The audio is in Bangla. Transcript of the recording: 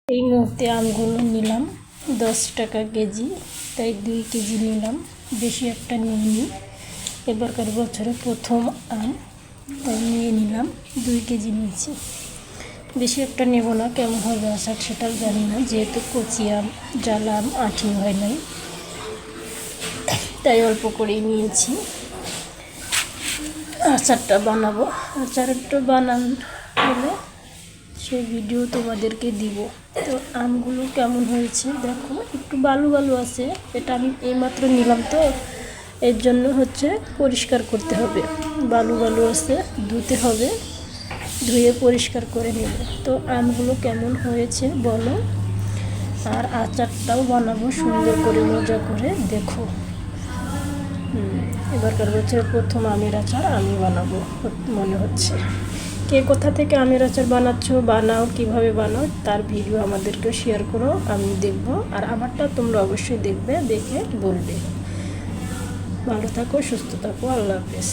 এই মুহূর্তে আমগুলো নিলাম 10 টাকা কেজি, তাই 2 কেজি নিলাম, বেশি একটা নিইনি। এবারকার বছরে প্রথম আম, তাই নিয়ে নিলাম 2 কেজি নিয়েছি। বেশি একটা নেব না, কেমন হবে আচার সেটাও জানি না, যেহেতু কচি আম, জ্বালা আম, আঠি হয় নাই, তাই অল্প করেই নিয়েছি। আচারটা বানাবো, আচারটা হলে সেই ভিডিও তোমাদেরকে দিব। তো আমগুলো কেমন হয়েছে দেখো, একটু বালু বালু আছে, এটা আমি এইমাত্র নিলাম, তো এর জন্য পরিষ্কার করতে হবে। বালু বালু আছে, ধুতে হবে, ধুয়ে পরিষ্কার করে নেব। তো আমগুলো কেমন হয়েছে বলো, আর আচারটাও বানাবো সুন্দর করে, মজা করে দেখো। এবারকার বছর প্রথম আমের আচার আমি বানাবো মনে হচ্ছে। কে কোথা থেকে আমের আচার বানাও, কিভাবে বানাও তার ভিডিও আমাদেরকে শেয়ার করো, আমি দেখব। আর আমারটা তোমরা অবশ্যই দেখবে, দেখে বলবে। ভালো থাকো, সুস্থ থাকো, আল্লাহ হাফেজ।